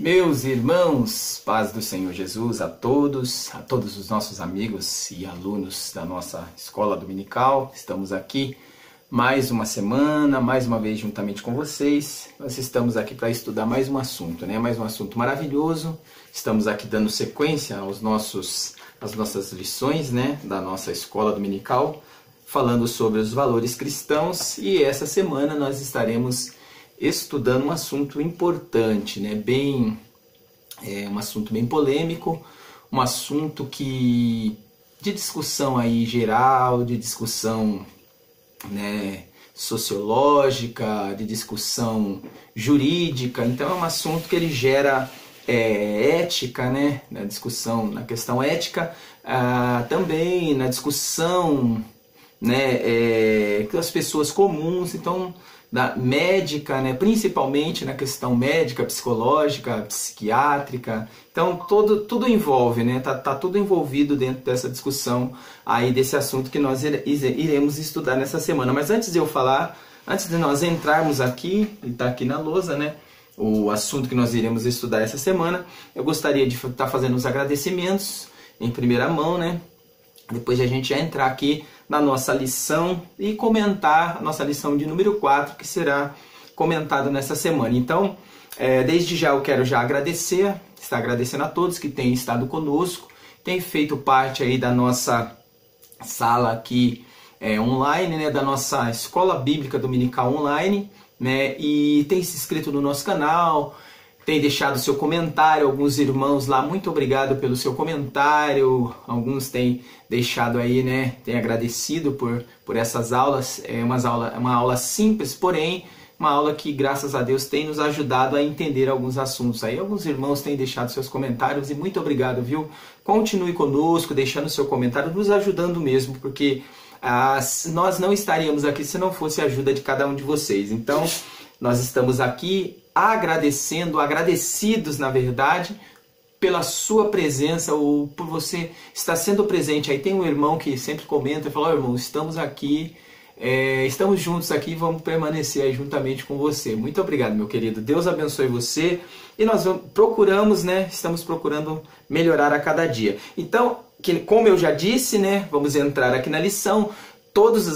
Meus irmãos, paz do Senhor Jesus a todos os nossos amigos e alunos da nossa escola dominical. Estamos aqui mais uma semana, mais uma vez juntamente com vocês. Nós estamos aqui para estudar mais um assunto, mais um assunto maravilhoso. Estamos aqui dando sequência às nossas lições, da nossa escola dominical, falando sobre os valores cristãos. E essa semana nós estaremos estudando um assunto importante, um assunto bem polêmico, um assunto de discussão aí geral, de discussão sociológica, de discussão jurídica. Então é um assunto que ele gera ética, na discussão, na questão ética, também na discussão que as pessoas comuns, então da médica, principalmente na questão médica, psicológica, psiquiátrica. Então tudo envolve, tá tudo envolvido dentro dessa discussão aí desse assunto que nós iremos estudar nessa semana. Mas antes de nós entrarmos aqui, e tá aqui na lousa, o assunto que nós iremos estudar essa semana, eu gostaria de estar fazendo os agradecimentos em primeira mão, depois de a gente já entrar aqui na nossa lição e comentar a nossa lição de número 4, que será comentada nessa semana. Então, desde já eu quero estar agradecendo a todos que têm estado conosco, têm feito parte aí da nossa sala aqui online, da nossa escola bíblica dominical online, e tem se inscrito no nosso canal, tem deixado seu comentário. Alguns irmãos lá, muito obrigado pelo seu comentário. Alguns têm deixado aí, têm agradecido por essas aulas. É uma aula simples, porém uma aula que, graças a Deus, tem nos ajudado a entender alguns assuntos aí. Alguns irmãos têm deixado seus comentários e muito obrigado, viu? Continue conosco, deixando seu comentário, nos ajudando mesmo, porque nós não estaríamos aqui se não fosse a ajuda de cada um de vocês. Então, nós estamos aqui agradecidos, na verdade, pela sua presença, ou por você estar sendo presente. Aí tem um irmão que sempre comenta e fala: irmão, estamos aqui, estamos juntos aqui, vamos permanecer aí juntamente com você. Muito obrigado, meu querido. Deus abençoe você. E nós estamos procurando melhorar a cada dia. Então, como eu já disse, vamos entrar aqui na lição. Todos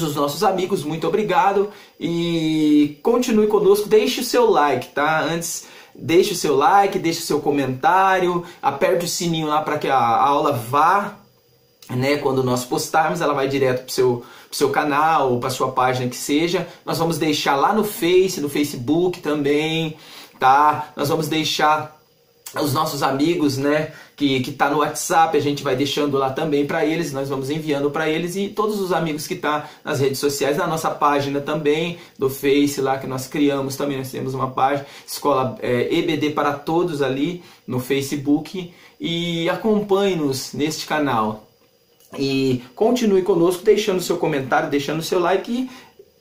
os nossos amigos, muito obrigado, e continue conosco. Deixe o seu like, tá? Antes, deixe o seu like, deixe o seu comentário, aperte o sininho lá para que a aula vá, quando nós postarmos, ela vai direto pro seu canal ou para sua página que seja. Nós vamos deixar lá no Facebook também, tá? Nós vamos deixar os nossos amigos, que tá no WhatsApp, a gente vai deixando lá também para eles, nós vamos enviando para eles, e todos os amigos que tá nas redes sociais, na nossa página também, do Face lá que nós criamos também, nós temos uma página, Escola EBD para Todos ali no Facebook, e acompanhe-nos neste canal. E continue conosco, deixando seu comentário, deixando seu like,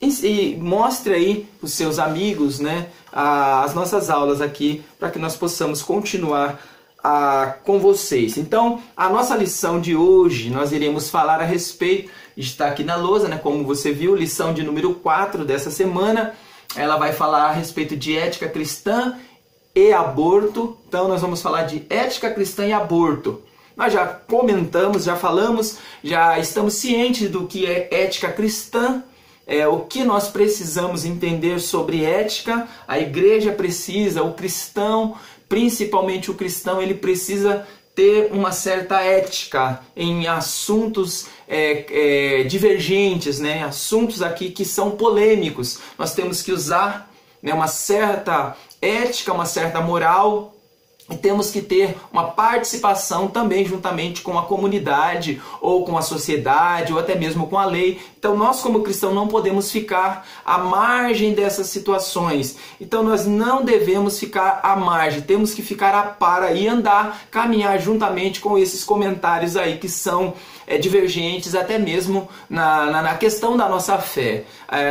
e mostre aí para os seus amigos, as nossas aulas aqui, para que nós possamos continuar com vocês. Então, a nossa lição de hoje, nós iremos falar a respeito, está aqui na lousa, como você viu, lição de número 4 dessa semana. Ela vai falar a respeito de ética cristã e aborto. Então, nós vamos falar de ética cristã e aborto. Nós já comentamos, já falamos, já estamos cientes do que é ética cristã. O que nós precisamos entender sobre ética. A igreja precisa, o cristão, principalmente o cristão, ele precisa ter uma certa ética em assuntos divergentes, assuntos aqui que são polêmicos. Nós temos que usar uma certa ética, uma certa moral, e temos que ter uma participação também juntamente com a comunidade, ou com a sociedade, ou até mesmo com a lei. Então nós, como cristãos, não podemos ficar à margem dessas situações. Então nós não devemos ficar à margem, temos que ficar a par e caminhar juntamente com esses comentários aí que são divergentes, até mesmo na questão da nossa fé.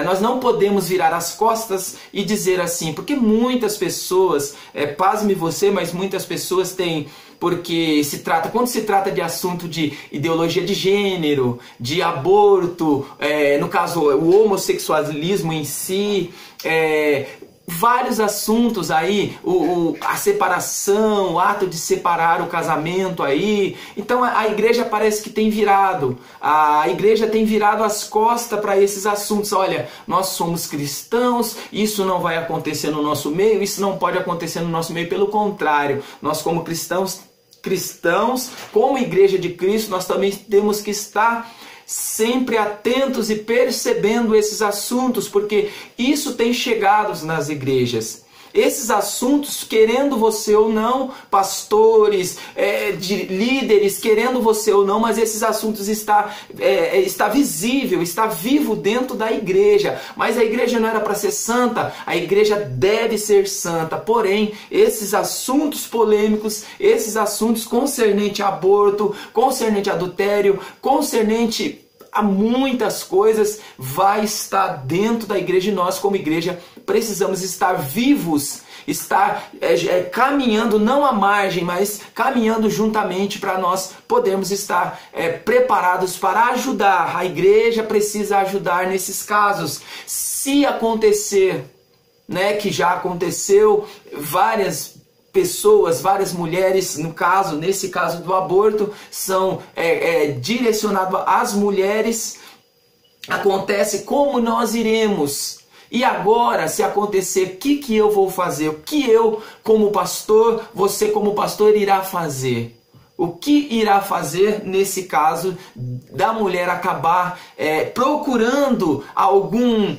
Nós não podemos virar as costas e dizer assim, porque muitas pessoas, pasme você, mas muitas pessoas têm, porque quando se trata de assunto de ideologia de gênero, de aborto, no caso o homossexualismo em si, vários assuntos aí, a separação, o ato de separar o casamento aí. Então a igreja parece que tem virado, a igreja tem virado as costas para esses assuntos. Olha, nós somos cristãos, isso não vai acontecer no nosso meio, isso não pode acontecer no nosso meio. Pelo contrário, nós como cristãos, como igreja de Cristo, nós também temos que estar sempre atentos e percebendo esses assuntos, porque isso tem chegado nas igrejas. Esses assuntos, querendo você ou não, pastores, líderes, querendo você ou não, mas esses assuntos está visível, está vivo dentro da igreja. Mas a igreja não era para ser santa, a igreja deve ser santa. Porém, esses assuntos polêmicos, esses assuntos concernente a aborto, concernente a adultério, concernente a muitas coisas, vai estar dentro da igreja, e nós como igreja precisamos estar vivos, estar caminhando não à margem, mas caminhando juntamente para nós podermos estar preparados para ajudar. A igreja precisa ajudar nesses casos. Se acontecer, né, que já aconteceu, várias pessoas, várias mulheres, nesse caso do aborto, são direcionadas às mulheres. Acontece, como nós iremos? E agora, se acontecer, o que eu vou fazer? O que eu, como pastor, você como pastor irá fazer? O que irá fazer nesse caso da mulher acabar procurando algum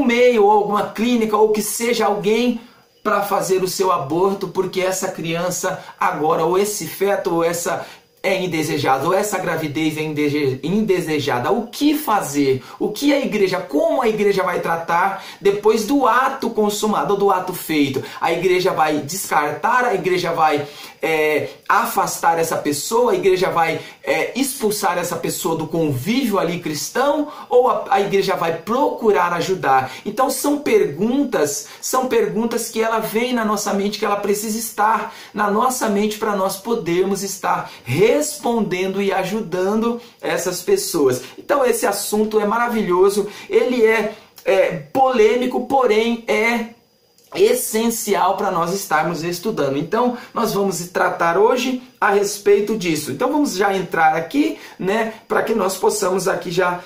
meio, ou alguma clínica, ou que seja alguém para fazer o seu aborto, porque essa criança agora, ou esse feto, ou essa é indesejado, ou essa gravidez é indesejada? O que fazer? O que a igreja, como a igreja vai tratar depois do ato consumado, do ato feito? A igreja vai descartar, a igreja vai afastar essa pessoa, a igreja vai expulsar essa pessoa do convívio ali cristão, ou a igreja vai procurar ajudar? Então são perguntas que ela vem na nossa mente, que ela precisa estar na nossa mente para nós podermos estar respondendo e ajudando essas pessoas. Então esse assunto é maravilhoso, ele é polêmico, porém é essencial para nós estarmos estudando. Então nós vamos tratar hoje a respeito disso. Então vamos já entrar aqui, né, para que nós possamos aqui já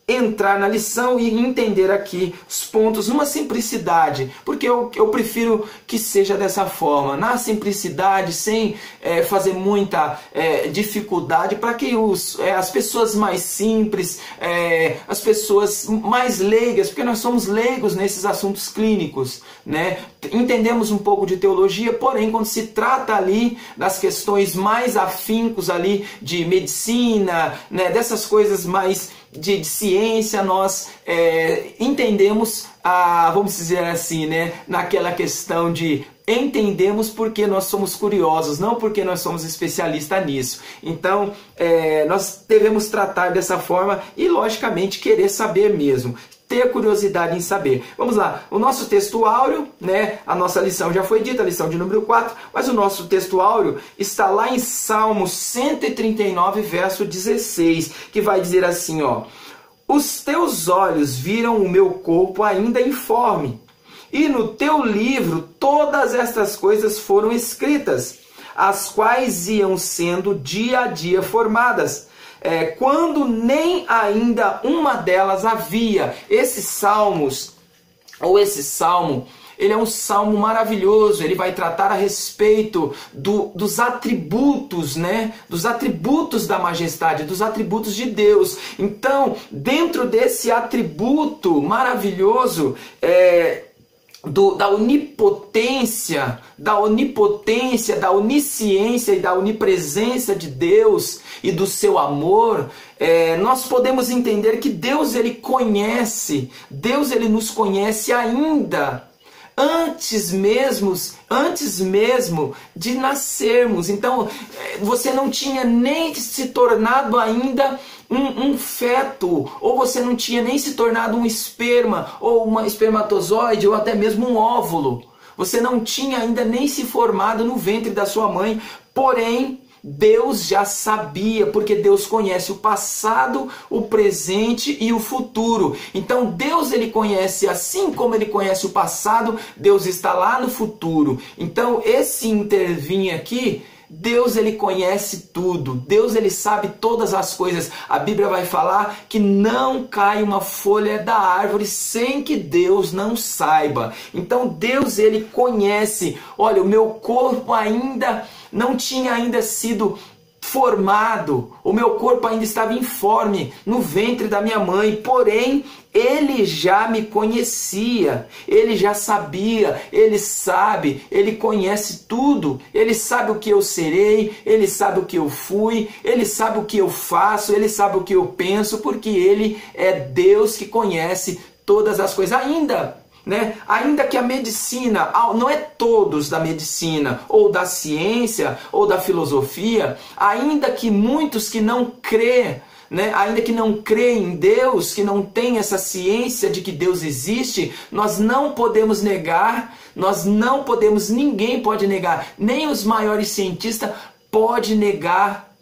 entrar na lição e entender aqui os pontos numa simplicidade, porque eu prefiro que seja dessa forma, na simplicidade, sem fazer muita dificuldade, para que as pessoas mais simples, as pessoas mais leigas, porque nós somos leigos nesses assuntos clínicos, né? Entendemos um pouco de teologia, porém quando se trata ali das questões mais afincos ali de medicina, né, dessas coisas mais de ciência, nós entendemos, vamos dizer assim, né, naquela questão de entendemos porque nós somos curiosos, não porque nós somos especialistas nisso. Então, nós devemos tratar dessa forma e, logicamente, querer saber mesmo. Ter curiosidade em saber. Vamos lá, o nosso texto áureo, né? A nossa lição já foi dita, a lição de número 4, mas o nosso texto áureo está lá em Salmo 139, verso 16, que vai dizer assim, ó: os teus olhos viram o meu corpo ainda informe, e no teu livro todas estas coisas foram escritas, as quais iam sendo dia a dia formadas, quando nem ainda uma delas havia. Esses salmos, ou esse salmo, ele é um salmo maravilhoso. Ele vai tratar a respeito dos atributos, né? Dos atributos da majestade, dos atributos de Deus. Então, dentro desse atributo maravilhoso, da onipotência, da onisciência e da onipresença de Deus e do seu amor, nós podemos entender que Deus ele nos conhece ainda antes mesmo de nascermos. Então você não tinha nem se tornado ainda um feto, ou você não tinha nem se tornado um esperma, ou uma espermatozoide, ou até mesmo um óvulo. Você não tinha ainda nem se formado no ventre da sua mãe, porém Deus já sabia, porque Deus conhece o passado, o presente e o futuro. Então Deus, ele conhece, assim como ele conhece o passado, Deus está lá no futuro. Então esse intervir aqui, Deus, ele conhece tudo. Deus, ele sabe todas as coisas. A Bíblia vai falar que não cai uma folha da árvore sem que Deus não saiba. Então Deus, ele conhece. Olha, o meu corpo ainda não tinha ainda sido formado, o meu corpo ainda estava informe no ventre da minha mãe, porém ele já me conhecia, ele já sabia, ele sabe, ele conhece tudo, ele sabe o que eu serei, ele sabe o que eu fui, ele sabe o que eu faço, ele sabe o que eu penso, porque ele é Deus que conhece todas as coisas. Ainda que a medicina, não é todos da medicina, ou da ciência, ou da filosofia, ainda que muitos que não crê, ainda que não crê em Deus, que não tem essa ciência de que Deus existe, nós não podemos negar, ninguém pode negar, nem os maiores cientistas podem negar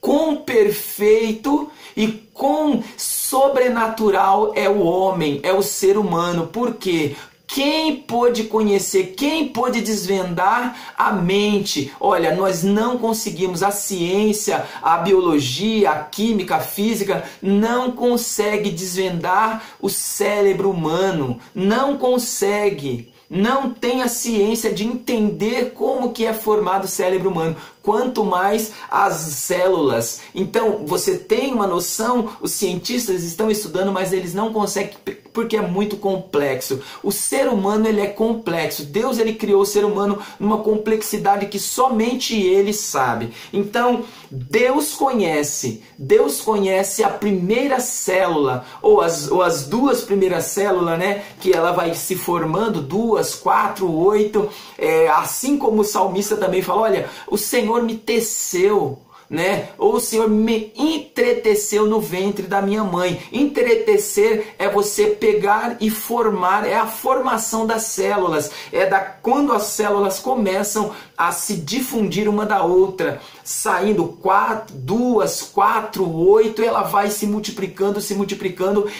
quão perfeito e quão sobrenatural é o homem, é o ser humano. Por quê? Quem pôde conhecer, quem pôde desvendar a mente? Olha, nós não conseguimos, a ciência, a biologia, a química, a física, não consegue desvendar o cérebro humano, não consegue. Não tem a ciência de entender como que é formado o cérebro humano, quanto mais as células. Então, você tem uma noção, os cientistas estão estudando, mas eles não conseguem, porque é muito complexo. O ser humano, ele é complexo. Deus, ele criou o ser humano numa complexidade que somente ele sabe. Então, Deus conhece a primeira célula, ou as duas primeiras células, que ela vai se formando, 2, 4, 8, assim como o salmista também fala, olha, o Senhor me teceu, ou o Senhor me entreteceu no ventre da minha mãe. Entretecer é você pegar e formar, é a formação das células, quando as células começam a se difundir uma da outra, saindo 2, 4, 8, ela vai se multiplicando,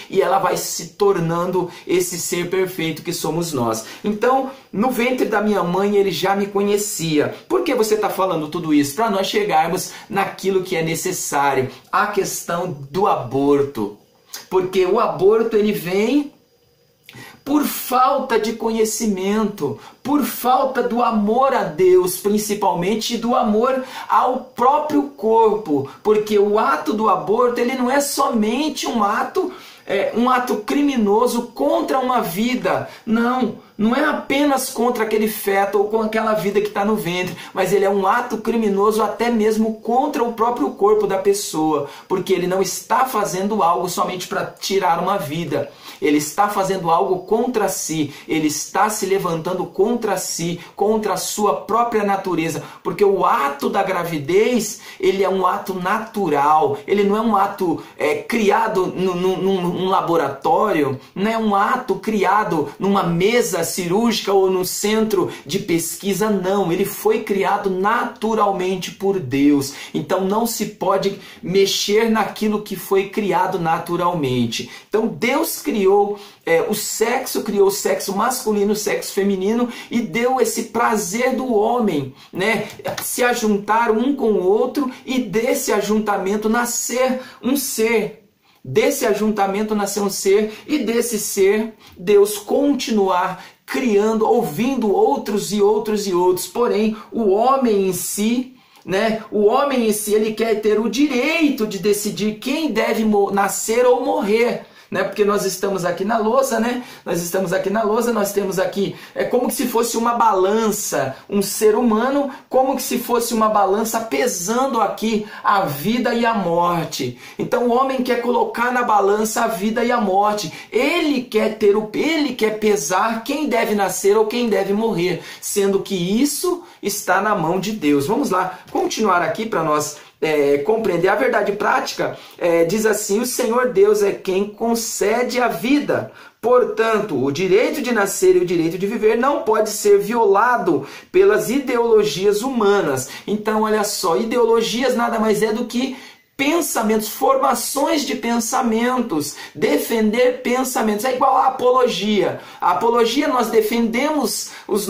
e ela vai se tornando esse ser perfeito que somos nós. Então, no ventre da minha mãe, ele já me conhecia. Por que você está falando tudo isso? Para nós chegarmos naquilo que é necessário, a questão do aborto. Porque o aborto, ele vem por falta de conhecimento, por falta do amor a Deus, principalmente, e do amor ao próprio corpo. Porque o ato do aborto, ele não é somente um ato criminoso contra uma vida. Não é apenas contra aquele feto ou com aquela vida que está no ventre, mas ele é um ato criminoso até mesmo contra o próprio corpo da pessoa, porque ele não está fazendo algo somente para tirar uma vida, ele está fazendo algo contra si, ele está se levantando contra si, contra a sua própria natureza, porque o ato da gravidez, ele é um ato natural, ele não é um ato criado num laboratório, não é um ato criado numa mesa cirúrgica ou no centro de pesquisa, não. Ele foi criado naturalmente por Deus. Então não se pode mexer naquilo que foi criado naturalmente. Então Deus criou o sexo masculino, o sexo feminino, e deu esse prazer do homem, se ajuntar um com o outro, e desse ajuntamento nascer um ser. Desse ajuntamento nasceu um ser, e desse ser Deus continuar criando, ouvindo outros e outros e outros. Porém, o homem em si, ele quer ter o direito de decidir quem deve nascer ou morrer. Porque nós estamos aqui na lousa, nós temos aqui, é como se fosse uma balança, um ser humano, como se fosse uma balança pesando aqui a vida e a morte. Então o homem quer colocar na balança a vida e a morte, ele quer pesar quem deve nascer ou quem deve morrer, sendo que isso está na mão de Deus. Vamos lá, continuar aqui para nós compreender a verdade prática. Diz assim: o Senhor Deus é quem concede a vida, Portanto, o direito de nascer e o direito de viver não pode ser violado pelas ideologias humanas. Então, olha só, ideologias nada mais é do que pensamentos, formações de pensamentos, defender pensamentos. É igual a apologia. A apologia, nós defendemos as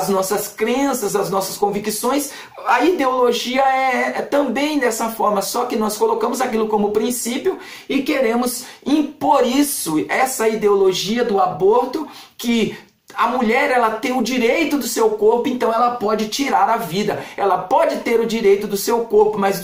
nossas crenças, as nossas convicções. A ideologia é também dessa forma, só que nós colocamos aquilo como princípio e queremos impor isso, essa ideologia do aborto, que a mulher, ela tem o direito do seu corpo, então ela pode tirar a vida. Ela pode ter o direito do seu corpo, mas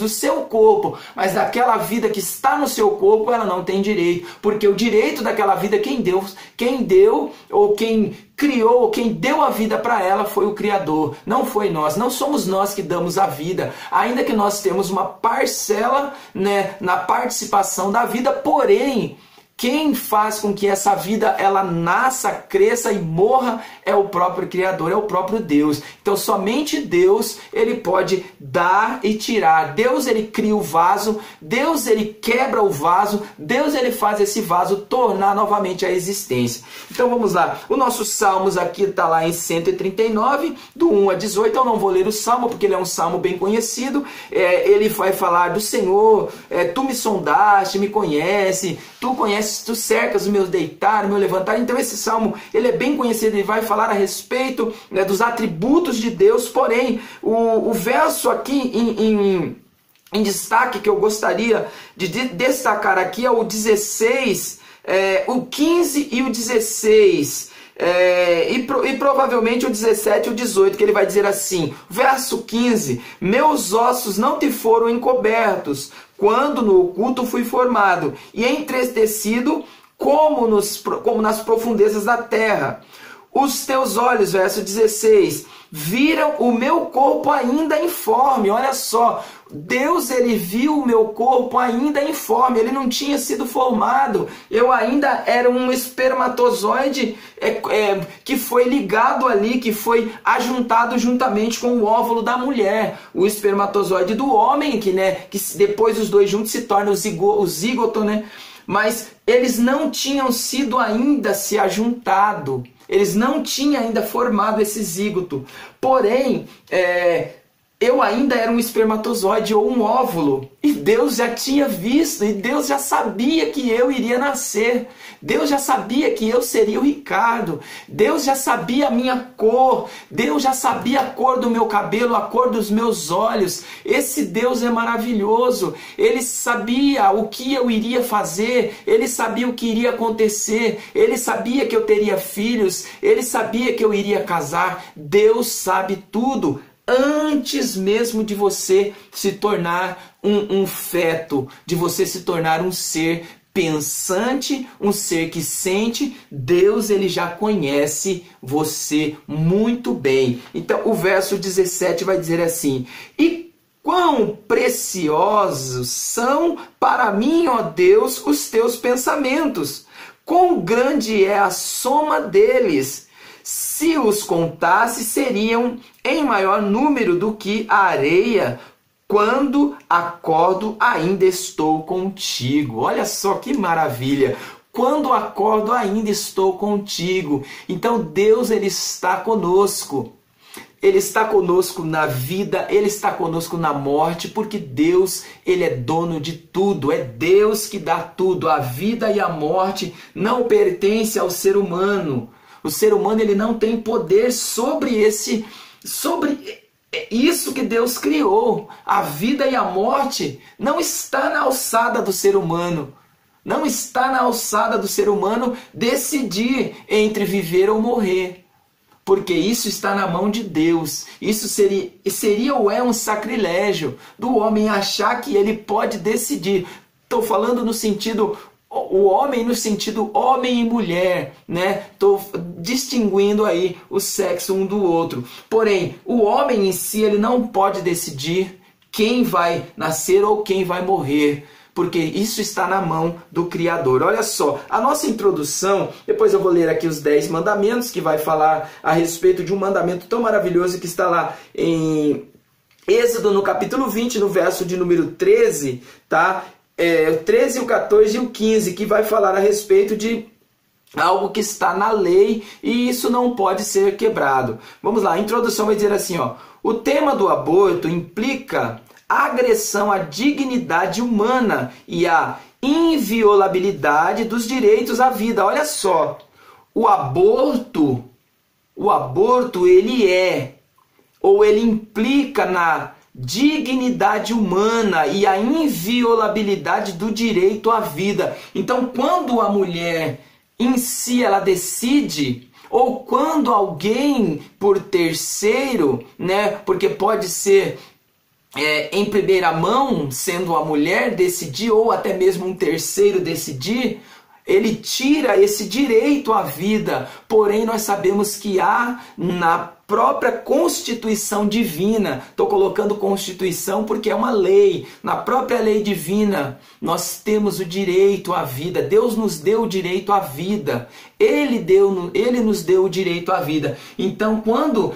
daquela vida que está no seu corpo, ela não tem direito. Porque o direito daquela vida, quem deu, ou quem criou, ou quem deu a vida para ela foi o Criador. Não foi nós. Não somos nós que damos a vida. Ainda que nós temos uma parcela, né, na participação da vida, porém, quem faz com que essa vida ela nasça, cresça e morra é o próprio Criador, é o próprio Deus. Então somente Deus, ele pode dar e tirar. Deus, ele cria o vaso, Deus, ele quebra o vaso, Deus, ele faz esse vaso tornar novamente a existência. Então vamos lá, o nosso Salmos aqui está lá em 139, do 1 a 18, eu não vou ler o Salmo porque ele é um Salmo bem conhecido. Ele vai falar do Senhor, tu me sondaste, me conhece, tu cercas o meu deitar, o meu levantar. Então esse salmo, ele é bem conhecido, ele vai falar a respeito, né, dos atributos de Deus. Porém, o verso aqui em destaque que eu gostaria de destacar aqui é o 16, o 15 e o 16. E provavelmente o 17 e o 18, que ele vai dizer assim, verso 15: meus ossos não te foram encobertos, quando no oculto fui formado, e entristecido como nas profundezas da terra. Os teus olhos, verso 16, viram o meu corpo ainda informe. Olha só, Deus, ele viu o meu corpo ainda informe, ele não tinha sido formado, eu ainda era um espermatozoide que foi ligado ali, que foi ajuntado juntamente com o óvulo da mulher, o espermatozoide do homem, que depois os dois juntos se tornam o zígoto, né? Mas eles não tinham sido ainda se ajuntado, eles não tinham ainda formado esse zígoto, porém, eu ainda era um espermatozoide ou um óvulo, e Deus já tinha visto, e Deus já sabia que eu iria nascer, Deus já sabia que eu seria o Ricardo, Deus já sabia a minha cor, Deus já sabia a cor do meu cabelo, a cor dos meus olhos. Esse Deus é maravilhoso, ele sabia o que eu iria fazer, ele sabia o que iria acontecer, ele sabia que eu teria filhos, ele sabia que eu iria casar. Deus sabe tudo, antes mesmo de você se tornar um feto, de você se tornar um ser pensante, um ser que sente. Deus, ele já conhece você muito bem. Então o verso 17 vai dizer assim: e quão preciosos são para mim, ó Deus, os teus pensamentos, quão grande é a soma deles. Se os contasse, seriam em maior número do que a areia. Quando acordo, ainda estou contigo. Olha só que maravilha. Quando acordo, ainda estou contigo. Então Deus, ele está conosco. Ele está conosco na vida, ele está conosco na morte, porque Deus, ele é dono de tudo. É Deus que dá tudo. A vida e a morte não pertencem ao ser humano. O ser humano, ele não tem poder sobre isso que Deus criou. A vida e a morte não está na alçada do ser humano. Não está na alçada do ser humano decidir entre viver ou morrer. Porque isso está na mão de Deus. Isso seria ou é um sacrilégio do homem achar que ele pode decidir. Estou falando no sentido... o homem no sentido homem e mulher, né? Estou distinguindo aí o sexo um do outro. Porém, o homem em si, ele não pode decidir quem vai nascer ou quem vai morrer, porque isso está na mão do Criador. Olha só, a nossa introdução, depois eu vou ler aqui os 10 mandamentos, que vai falar a respeito de um mandamento tão maravilhoso que está lá em Êxodo, no capítulo 20, no verso de número 13, tá? O 13, o 14 e o 15, que vai falar a respeito de algo que está na lei e isso não pode ser quebrado. Vamos lá, a introdução vai dizer assim, ó: o tema do aborto implica agressão à dignidade humana e à inviolabilidade dos direitos à vida. Olha só, o aborto ele ele implica na dignidade humana e a inviolabilidade do direito à vida. Então, quando a mulher em si ela decide, ou quando alguém por terceiro, né, porque pode ser em primeira mão, sendo a mulher decidir, ou até mesmo um terceiro decidir, ele tira esse direito à vida. Porém, nós sabemos que há na própria Constituição divina, estou colocando Constituição porque é uma lei, na própria lei divina, nós temos o direito à vida. Deus nos deu o direito à vida. Ele nos deu o direito à vida. Então,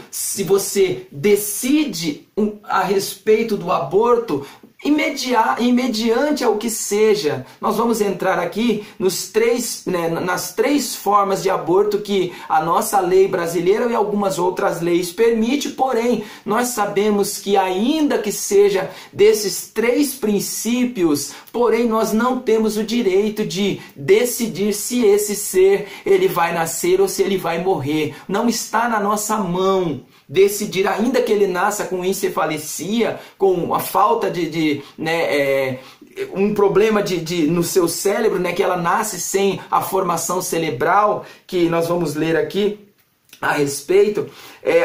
se você decide a respeito do aborto, mediante ao que seja, nós vamos entrar aqui nas três formas de aborto que a nossa lei brasileira e algumas outras leis permite. Porém, nós sabemos que ainda que seja desses três princípios, porém nós não temos o direito de decidir se esse ser ele vai nascer ou se ele vai morrer. Não está na nossa mão decidir, ainda que ele nasça com encefalecia, com a falta um problema no seu cérebro, né, que ela nasce sem a formação cerebral, que nós vamos ler aqui a respeito,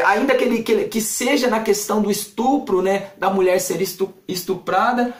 ainda que seja na questão do estupro, né, da mulher ser estuprada,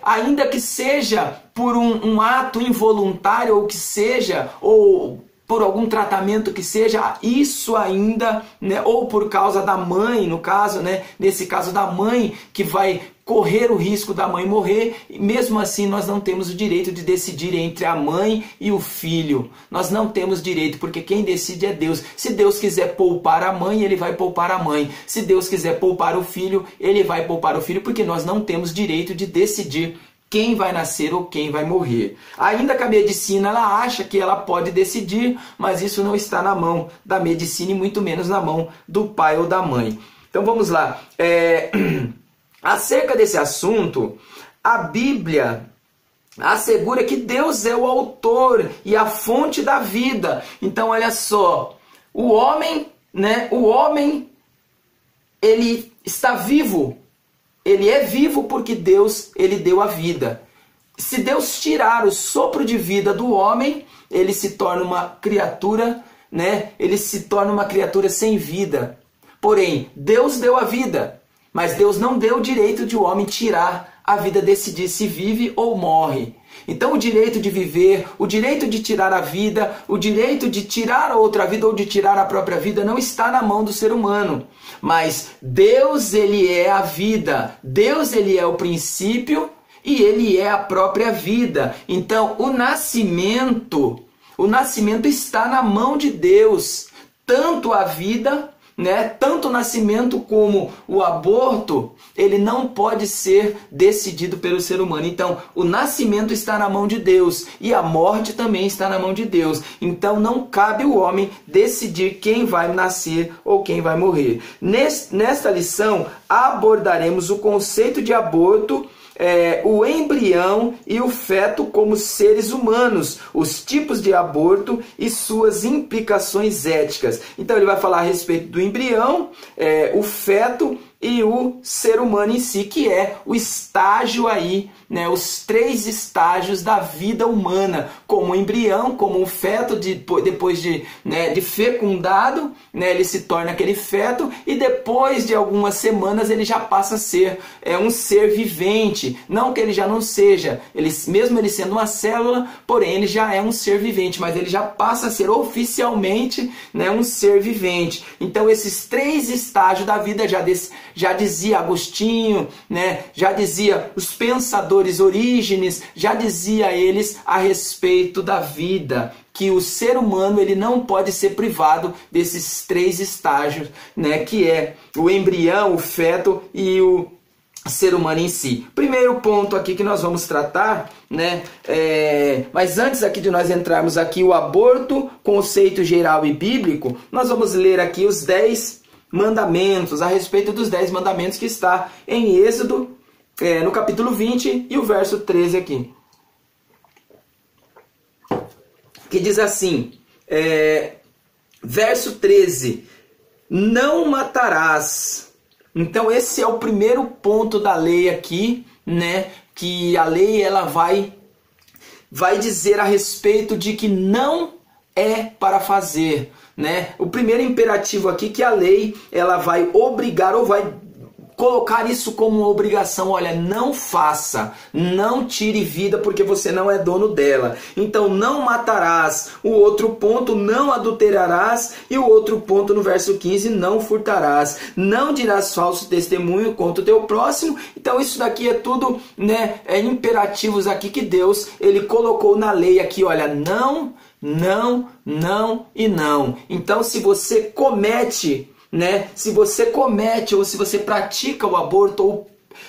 ainda que seja por um ato involuntário, ou que seja, ou por algum tratamento que seja, isso ainda, né, ou por causa da mãe, no caso, né, nesse caso da mãe, que vai correr o risco da mãe morrer, e mesmo assim nós não temos o direito de decidir entre a mãe e o filho. Nós não temos direito, porque quem decide é Deus. Se Deus quiser poupar a mãe, ele vai poupar a mãe. Se Deus quiser poupar o filho, ele vai poupar o filho, porque nós não temos direito de decidir quem vai nascer ou quem vai morrer. Ainda que a medicina ela acha que ela pode decidir, mas isso não está na mão da medicina e muito menos na mão do pai ou da mãe. Então vamos lá. Acerca desse assunto, a Bíblia assegura que Deus é o autor e a fonte da vida. Então olha só, o homem, ele está vivo. Ele é vivo porque Deus, ele deu a vida. Se Deus tirar o sopro de vida do homem, ele se torna uma criatura, né? Ele se torna uma criatura sem vida. Porém, Deus deu a vida, mas Deus não deu o direito de o homem tirar a vida, decidir se vive ou morre. Então o direito de viver, o direito de tirar a vida, o direito de tirar a outra vida ou de tirar a própria vida não está na mão do ser humano. Mas Deus, ele é a vida. Deus, ele é o princípio e ele é a própria vida. Então o nascimento está na mão de Deus. Tanto a vida, né, tanto o nascimento como o aborto, ele não pode ser decidido pelo ser humano. Então, o nascimento está na mão de Deus e a morte também está na mão de Deus. Então, não cabe o homem decidir quem vai nascer ou quem vai morrer. Nesta lição, abordaremos o conceito de aborto, o embrião e o feto como seres humanos, os tipos de aborto e suas implicações éticas. Então ele vai falar a respeito do embrião, o feto e o ser humano em si, que é o estágio aí, né, os três estágios da vida humana, como o embrião, como o feto, depois de fecundado, né, ele se torna aquele feto, e depois de algumas semanas ele já passa a ser um ser vivente. Não que ele já não seja, mesmo ele sendo uma célula, porém ele já é um ser vivente, mas ele já passa a ser oficialmente, né, um ser vivente. Então esses três estágios da vida já dizia Agostinho, né, já dizia os pensadores Orígenes, já dizia eles a respeito da vida, que o ser humano ele não pode ser privado desses três estágios, né, que é o embrião, o feto e o ser humano em si. Primeiro ponto aqui que nós vamos tratar, né? Mas antes aqui de nós entrarmos aqui o aborto, conceito geral e bíblico, nós vamos ler aqui os 10 mandamentos, a respeito dos 10 mandamentos que está em Êxodo, no capítulo 20 e o verso 13 aqui. Que diz assim, verso 13, não matarás. Então esse é o primeiro ponto da lei aqui, né? Que a lei ela vai dizer a respeito de que não é para fazer, né? O primeiro imperativo aqui que a lei ela vai obrigar ou vai colocar isso como uma obrigação. Olha, não faça, não tire vida porque você não é dono dela. Então não matarás. O outro ponto, não adulterarás. E o outro ponto no verso 15, não furtarás. Não dirás falso testemunho contra o teu próximo. Então isso daqui é tudo, né, imperativos aqui que Deus ele colocou na lei aqui. Olha, não, não, não e não. Então se você comete, né? Se você comete ou se você pratica o aborto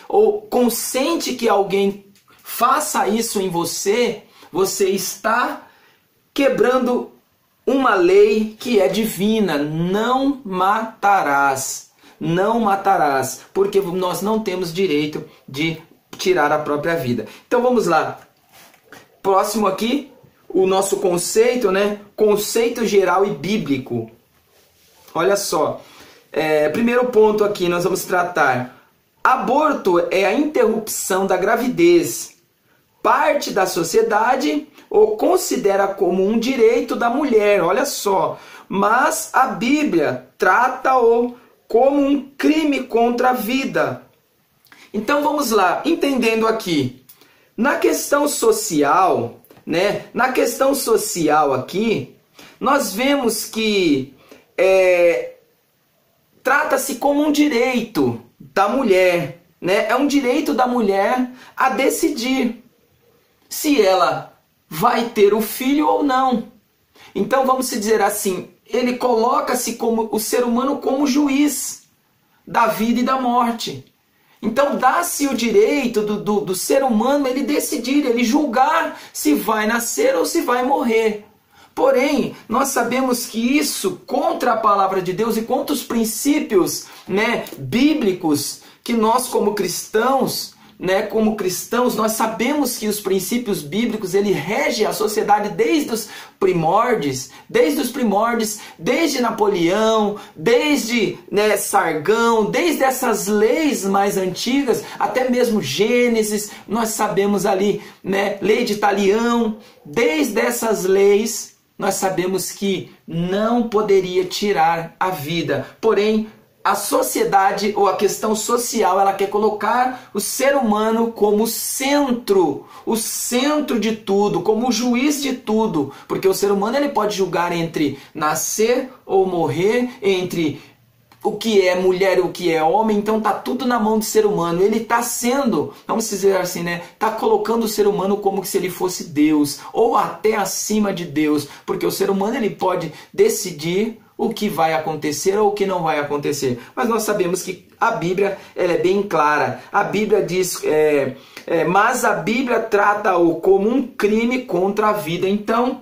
ou consente que alguém faça isso em você, você está quebrando uma lei que é divina. Não matarás. Não matarás, porque nós não temos direito de tirar a própria vida. Então vamos lá. Próximo aqui, o nosso conceito, né? Conceito geral e bíblico. Olha só. Primeiro ponto aqui nós vamos tratar. Aborto é a interrupção da gravidez. Parte da sociedade o considera como um direito da mulher. Olha só. Mas a Bíblia trata-o como um crime contra a vida. Então vamos lá, entendendo aqui. Na questão social, né? Na questão social aqui, nós vemos que trata-se como um direito da mulher, né? É um direito da mulher a decidir se ela vai ter o filho ou não. Então vamos dizer assim, ele coloca-se como o ser humano como juiz da vida e da morte. Então dá-se o direito do ser humano ele decidir, ele julgar se vai nascer ou se vai morrer. Porém, nós sabemos que isso, contra a palavra de Deus e contra os princípios, né, bíblicos, que nós como cristãos, nós sabemos que os princípios bíblicos, ele rege a sociedade desde os primórdios, desde Napoleão, desde Sargão, desde essas leis mais antigas, até mesmo Gênesis, nós sabemos ali, né, lei de Italião, desde essas leis, nós sabemos que não poderia tirar a vida. Porém, a sociedade ou a questão social, ela quer colocar o ser humano como o centro de tudo, como o juiz de tudo. Porque o ser humano ele pode julgar entre nascer ou morrer, entre o que é mulher e o que é homem, então tá tudo na mão do ser humano. Ele tá sendo, vamos dizer assim, né? Tá colocando o ser humano como se ele fosse Deus, ou até acima de Deus, porque o ser humano ele pode decidir o que vai acontecer ou o que não vai acontecer. Mas nós sabemos que a Bíblia ela é bem clara. A Bíblia diz, mas a Bíblia trata-o como um crime contra a vida. Então,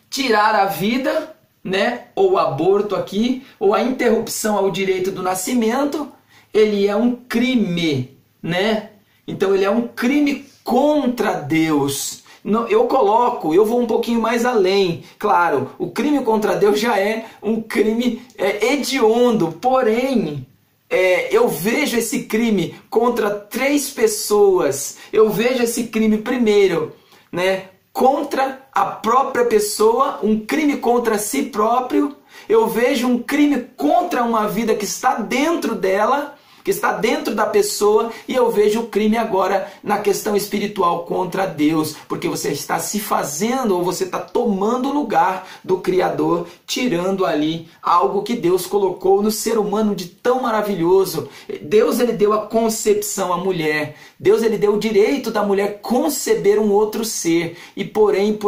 tirar a vida, né, ou o aborto aqui, ou a interrupção ao direito do nascimento, ele é um crime, né? Então ele é um crime contra Deus. Eu vou um pouquinho mais além. Claro, o crime contra Deus já é um crime hediondo, porém, eu vejo esse crime contra 3 pessoas. Eu vejo esse crime primeiro, né, contra a própria pessoa, um crime contra si próprio. Eu vejo um crime contra uma vida que está dentro dela, que está dentro da pessoa, e eu vejo o crime agora na questão espiritual contra Deus, porque você está se fazendo, ou você está tomando o lugar do Criador, tirando ali algo que Deus colocou no ser humano de tão maravilhoso. Deus ele deu a concepção à mulher, Deus ele deu o direito da mulher conceber um outro ser, e porém,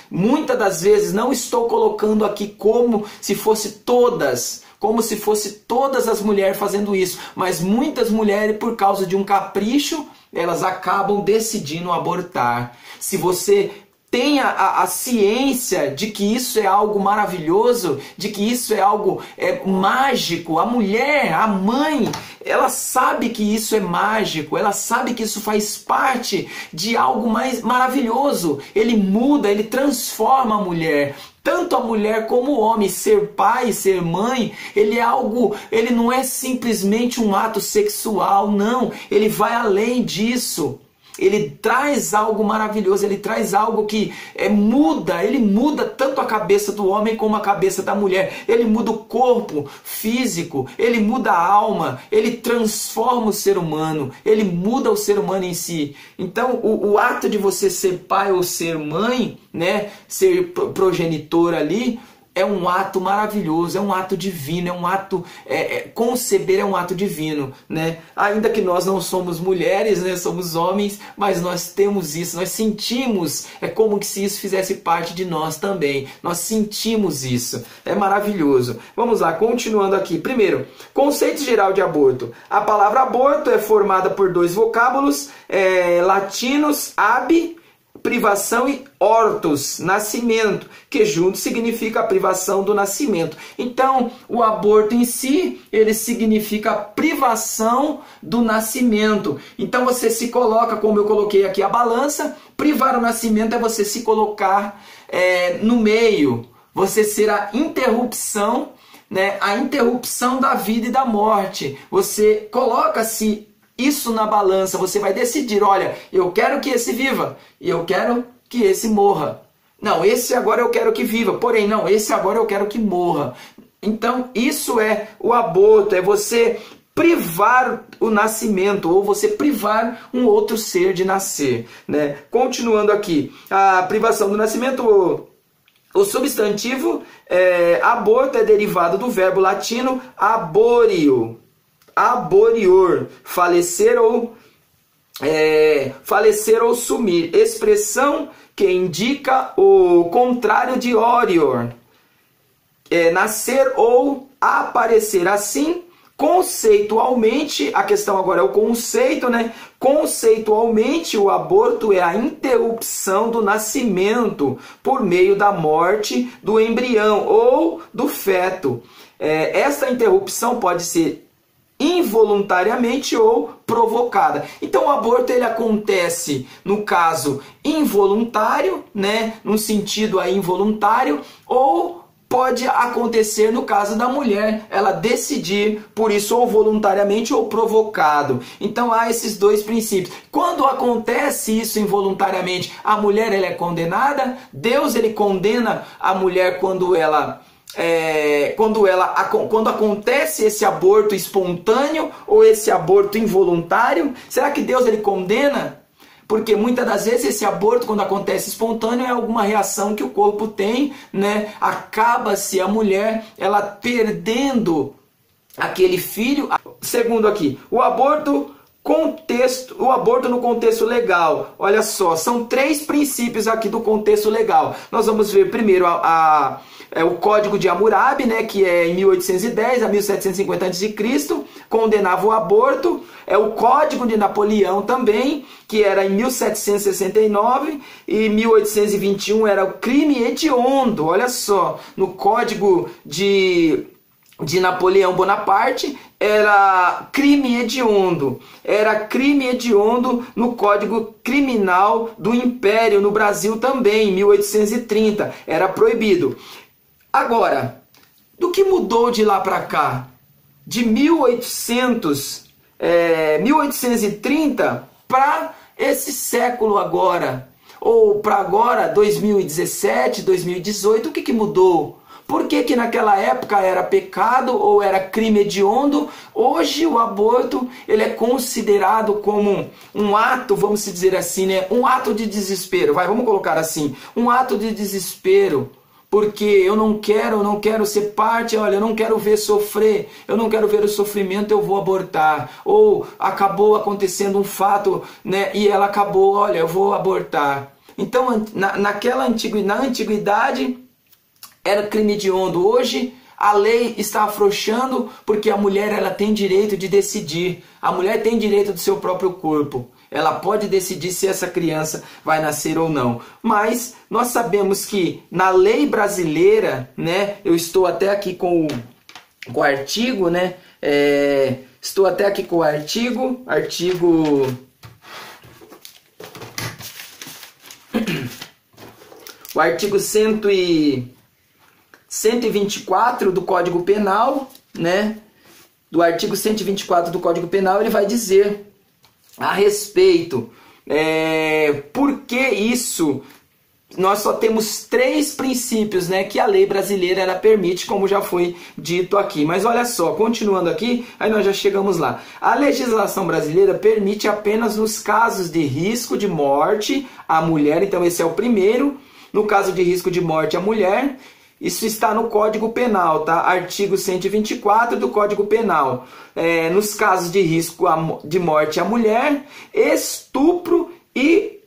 muitas das vezes, não estou colocando aqui como se fosse todas, como se fosse todas as mulheres fazendo isso. Mas muitas mulheres, por causa de um capricho, elas acabam decidindo abortar. Se você tenha a ciência de que isso é algo maravilhoso, de que isso é algo mágico. A mulher, a mãe, ela sabe que isso é mágico, ela sabe que isso faz parte de algo mais maravilhoso. Ele muda, ele transforma a mulher. Tanto a mulher como o homem, ser pai, ser mãe, ele não é simplesmente um ato sexual, não. Ele vai além disso. Ele traz algo maravilhoso, ele traz algo que ele muda tanto a cabeça do homem como a cabeça da mulher. Ele muda o corpo físico, ele muda a alma, ele transforma o ser humano, ele muda o ser humano em si. Então, o ato de você ser pai ou ser mãe, né, ser progenitor ali, é um ato maravilhoso, é um ato divino, é um ato, conceber é um ato divino, né? Ainda que nós não somos mulheres, né? Somos homens, mas nós temos isso, nós sentimos, é como se isso fizesse parte de nós também, nós sentimos isso, é maravilhoso. Vamos lá, continuando aqui. Primeiro, conceito geral de aborto. A palavra aborto é formada por dois vocábulos latinos, ab, privação, e ortos, nascimento, que junto significa a privação do nascimento. Então, o aborto em si, ele significa a privação do nascimento. Então, você se coloca, como eu coloquei aqui a balança, privar o nascimento é você se colocar no meio, você ser a interrupção, né, a interrupção da vida e da morte. Você coloca-se isso na balança, você vai decidir, olha, eu quero que esse viva, e eu quero que esse morra. Não, esse agora eu quero que viva, porém não, esse agora eu quero que morra. Então isso é o aborto, é você privar o nascimento, ou você privar um outro ser de nascer, né? Continuando aqui, a privação do nascimento, o substantivo aborto é derivado do verbo latino aborio, aborior, falecer ou sumir, expressão que indica o contrário de orior, nascer ou aparecer. Assim, conceitualmente, a questão agora é o conceito, né? Conceitualmente, o aborto é a interrupção do nascimento por meio da morte do embrião ou do feto. Essa interrupção pode ser involuntariamente ou provocada. Então o aborto ele acontece no caso involuntário, né, no sentido aí involuntário, ou pode acontecer no caso da mulher, ela decidir por isso ou voluntariamente ou provocado. Então há esses dois princípios. Quando acontece isso involuntariamente, a mulher ela é condenada. Deus ele condena a mulher quando acontece esse aborto espontâneo ou esse aborto involuntário. Será que Deus ele condena? Porque muitas das vezes esse aborto, quando acontece espontâneo, é alguma reação que o corpo tem, né? Acaba-se a mulher ela perdendo aquele filho. Segundo aqui, o aborto no contexto legal. Olha só, são 3 princípios aqui do contexto legal. Nós vamos ver primeiro o Código de Hammurabi, né, que é em 1810 a 1750 a.C., condenava o aborto. O Código de Napoleão também, que era em 1769, e 1821 era o crime hediondo. Olha só, no Código de Napoleão Bonaparte era crime hediondo. Era crime hediondo no Código Criminal do Império, no Brasil também, em 1830. Era proibido. Agora, do que mudou de lá para cá? De 1830 para esse século agora, ou para agora, 2017, 2018, o que mudou? Por que naquela época era pecado ou era crime hediondo? Hoje o aborto ele é considerado como um ato, vamos dizer assim, né? Um ato de desespero. Vamos colocar assim, um ato de desespero. Porque eu não quero ser parte, olha, eu não quero ver sofrer, eu não quero ver o sofrimento, eu vou abortar. Ou acabou acontecendo um fato, né? E ela acabou, olha, eu vou abortar. Então, na antiguidade, era crime hediondo. Hoje, A lei está afrouxando porque a mulher ela tem direito de decidir. A mulher tem direito do seu próprio corpo. Ela pode decidir se essa criança vai nascer ou não. Mas nós sabemos que na lei brasileira, né, eu estou até aqui com o artigo, né, estou até aqui com o artigo o artigo 124 do Código Penal, né? Do artigo 124 do Código Penal, ele vai dizer a respeito por que isso. Nós só temos 3 princípios, né, que a lei brasileira ela permite, como já foi dito aqui. Mas olha só, continuando aqui, aí nós já chegamos lá. A legislação brasileira permite apenas nos casos de risco de morte à mulher, então esse é o primeiro. No caso de risco de morte à mulher, isso está no Código Penal, tá? Artigo 124 do Código Penal. Nos casos de risco de morte à mulher, estupro e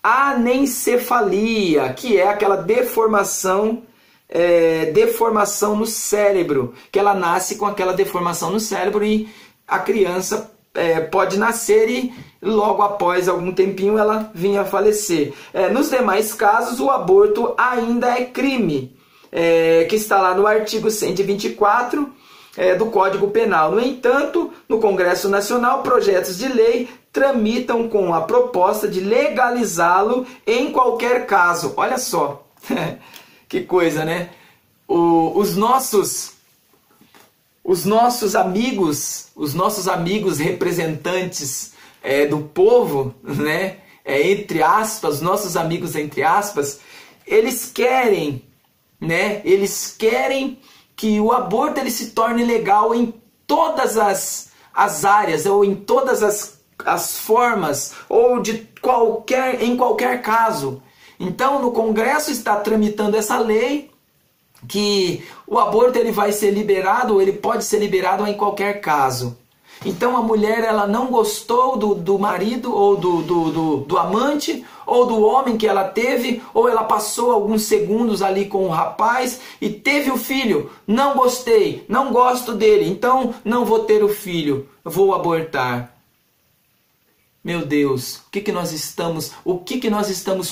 anencefalia, que é aquela deformação no cérebro, que ela nasce com aquela deformação no cérebro e a criança pode nascer e logo após algum tempinho ela vinha a falecer. Nos demais casos, o aborto ainda é crime, que está lá no artigo 124 do Código Penal. No entanto, no Congresso Nacional, projetos de lei tramitam com a proposta de legalizá-lo em qualquer caso. Olha só, que coisa, né? Os nossos amigos representantes do povo, né? Entre aspas, nossos amigos entre aspas, eles querem, né? Eles querem que o aborto ele se torne legal em todas as áreas ou em todas as formas ou em qualquer caso. Então, no Congresso está tramitando essa lei que o aborto ele vai ser liberado, ou ele pode ser liberado em qualquer caso. Então a mulher ela não gostou do marido ou do amante ou do homem que ela teve, ou ela passou alguns segundos ali com o rapaz e teve o filho. Não gostei, não gosto dele, então não vou ter o filho, vou abortar. Meu Deus, o que nós estamos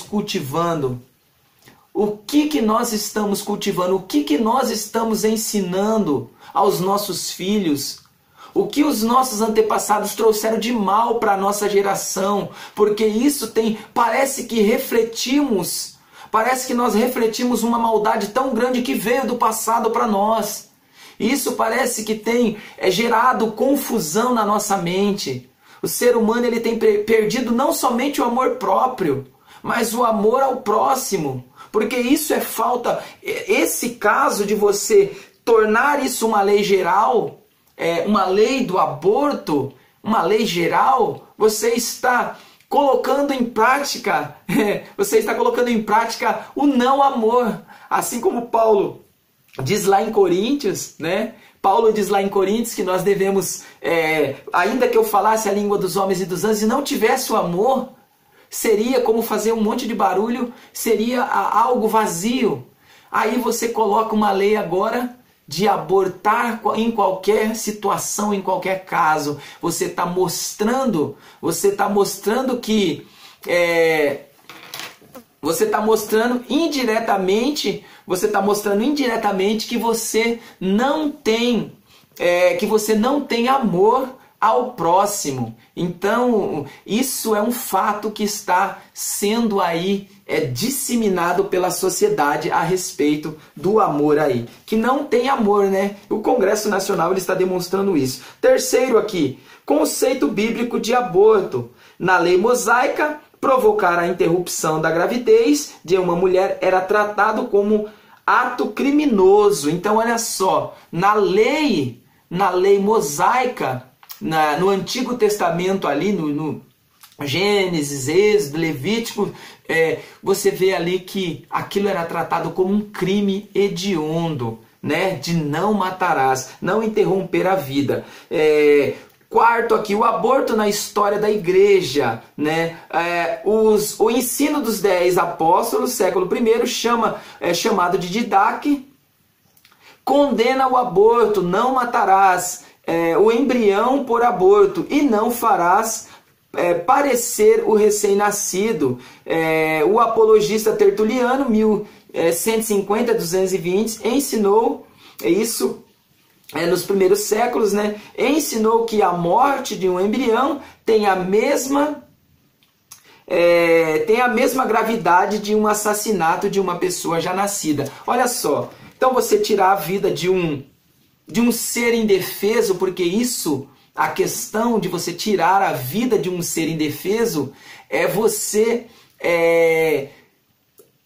cultivando? O que nós estamos cultivando? O que nós estamos ensinando aos nossos filhos? O que os nossos antepassados trouxeram de mal para a nossa geração? Porque isso parece que nós refletimos uma maldade tão grande que veio do passado para nós. Isso parece que tem gerado confusão na nossa mente. O ser humano ele tem perdido não somente o amor próprio, mas o amor ao próximo. Porque isso é falta. Esse caso de você tornar isso uma lei geral, uma lei do aborto, uma lei geral, você está colocando em prática, o não amor. Assim como Paulo diz lá em Coríntios, né? Paulo diz lá em Coríntios que nós devemos, ainda que eu falasse a língua dos homens e dos anjos e não tivesse o amor, seria como fazer um monte de barulho, seria algo vazio. Aí você coloca uma lei agora de abortar em qualquer situação, em qualquer caso. Você está mostrando que você está mostrando indiretamente que você não tem amor ao próximo. Então, isso é um fato que está sendo aí disseminado pela sociedade a respeito do amor aí. Que não tem amor, né? O Congresso Nacional ele está demonstrando isso. Terceiro aqui, conceito bíblico de aborto. Na lei mosaica, provocar a interrupção da gravidez de uma mulher era tratado como ato criminoso. Então, olha só, na lei mosaica, no Antigo Testamento ali, no Gênesis, Êxodo, Levítico, você vê ali que aquilo era tratado como um crime hediondo, né? De não matarás, não interromper a vida. Quarto aqui, o aborto na história da igreja, né? O ensino dos 10 apóstolos, século I, chamado de Didaque, condena o aborto, não matarás o embrião por aborto e não farás parecer o recém-nascido. O apologista Tertuliano, 1150-220, ensinou isso nos primeiros séculos, né? Ensinou que a morte de um embrião tem a mesma gravidade de um assassinato de uma pessoa já nascida. Olha só, então você tirar a vida de um ser indefeso, porque isso, a questão de você tirar a vida de um ser indefeso, é você...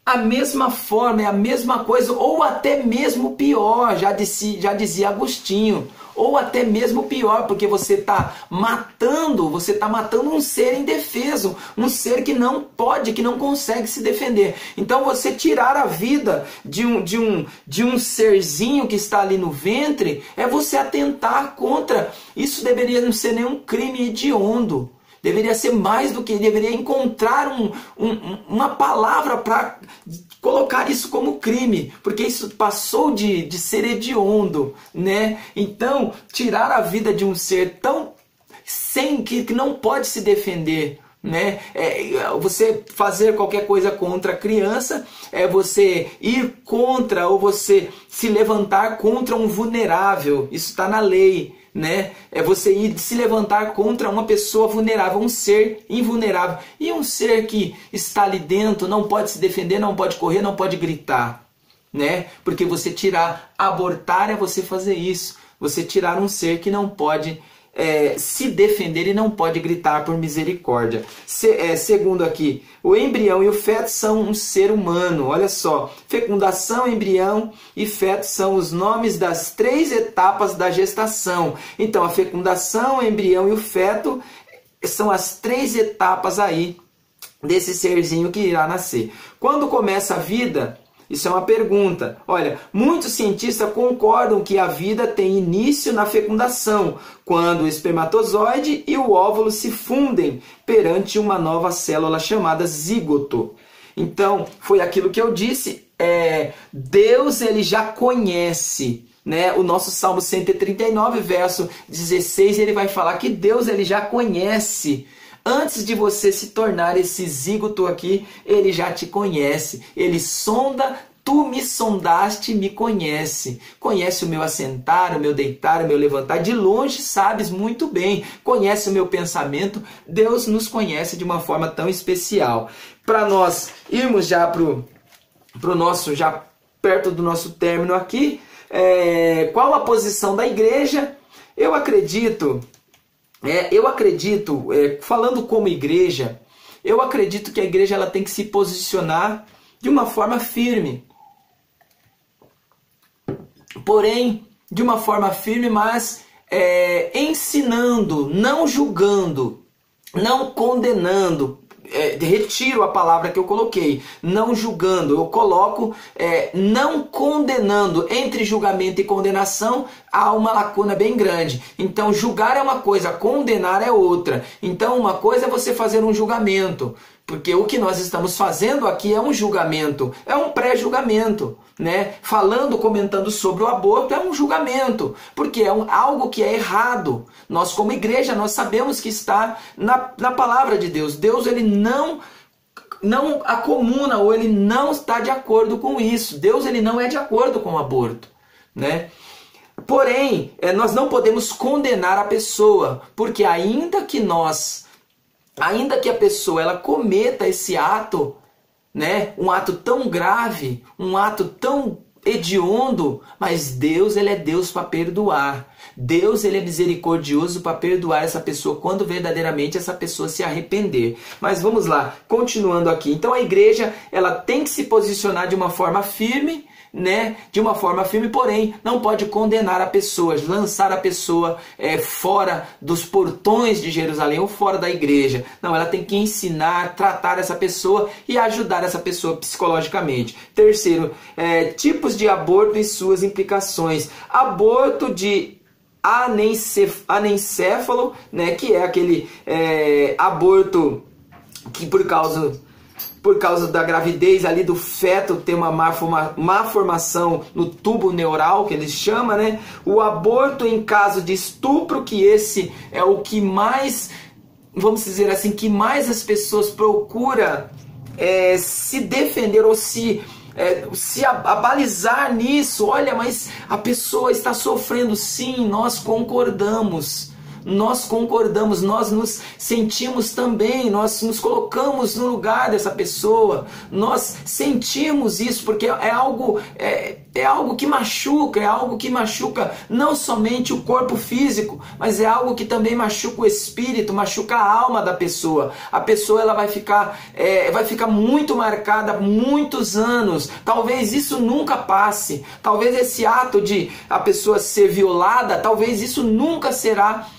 a mesma forma, é a mesma coisa, ou até mesmo pior, já dizia Agostinho, ou até mesmo pior, porque você está matando um ser indefeso, um ser que não pode, que não consegue se defender. Então você tirar a vida de um serzinho que está ali no ventre, é você atentar contra. Isso deveria não ser nenhum crime hediondo. Deveria ser mais do que, deveria encontrar uma palavra para colocar isso como crime, porque isso passou de ser hediondo, né? Então, tirar a vida de um ser tão que não pode se defender, né? Você fazer qualquer coisa contra a criança, é você ir contra ou você se levantar contra um vulnerável, isso está na lei. Né? É você ir se levantar contra uma pessoa vulnerável, um ser invulnerável. E um ser que está ali dentro, não pode se defender, não pode correr, não pode gritar. Né? Porque você abortar é você fazer isso. Você tirar um ser que não pode se defender e não pode gritar por misericórdia. Segundo aqui, o embrião e o feto são um ser humano. Olha só, fecundação, embrião e feto são os nomes das 3 etapas da gestação. Então, a fecundação, o embrião e o feto são as 3 etapas aí desse serzinho que irá nascer. Quando começa a vida... Isso é uma pergunta. Olha, muitos cientistas concordam que a vida tem início na fecundação, quando o espermatozoide e o óvulo se fundem perante uma nova célula chamada zigoto. Então, foi aquilo que eu disse. Deus ele já conhece, né? O nosso Salmo 139, verso 16, ele vai falar que Deus ele já conhece. Antes de você se tornar esse zigoto aqui, ele já te conhece. Ele sonda, tu me sondaste, me conhece. Conhece o meu assentar, o meu deitar, o meu levantar. De longe sabes muito bem. Conhece o meu pensamento. Deus nos conhece de uma forma tão especial. Para nós irmos já pro nosso, já perto do nosso término aqui, qual a posição da igreja? Eu acredito, falando como igreja, eu acredito que a igreja ela tem que se posicionar de uma forma firme. Porém, de uma forma firme, mas ensinando, não julgando, não condenando. Retiro a palavra que eu coloquei, não julgando, eu coloco não condenando. Entre julgamento e condenação há uma lacuna bem grande. Então julgar é uma coisa, condenar é outra. Então uma coisa é você fazer um julgamento, porque o que nós estamos fazendo aqui é um julgamento, é um pré-julgamento, né? Comentando sobre o aborto é um julgamento, porque é algo que é errado. Nós como igreja, nós sabemos que está na palavra de Deus. Deus ele não acomuna ou ele não está de acordo com isso. Deus ele não é de acordo com o aborto, né? Porém, nós não podemos condenar a pessoa, porque ainda que a pessoa ela cometa esse ato, né, um ato tão grave, um ato tão hediondo, mas Deus ele é Deus para perdoar. Deus ele é misericordioso para perdoar essa pessoa quando verdadeiramente essa pessoa se arrepender. Mas vamos lá, continuando aqui. Então a igreja ela tem que se posicionar de uma forma firme, né? De uma forma firme, porém não pode condenar a pessoa, lançar a pessoa fora dos portões de Jerusalém ou fora da igreja. Não, ela tem que ensinar, tratar essa pessoa e ajudar essa pessoa psicologicamente. Terceiro, tipos de aborto e suas implicações. Aborto de anencéfalo, né? Que é aquele aborto que por por causa da gravidez ali do feto ter uma má formação no tubo neural, que eles chamam, né? O aborto em caso de estupro, que esse é o que mais, vamos dizer assim, que mais as pessoas procuram se defender ou se abalizar nisso. Olha, mas a pessoa está sofrendo. Sim, nós concordamos. Nós concordamos, nós nos sentimos também, nós nos colocamos no lugar dessa pessoa, nós sentimos isso, porque é algo que machuca, é algo que machuca não somente o corpo físico, mas é algo que também machuca o espírito, machuca a alma da pessoa. A pessoa ela vai ficar muito marcada muitos anos, talvez isso nunca passe, talvez esse ato de a pessoa ser violada, talvez isso nunca será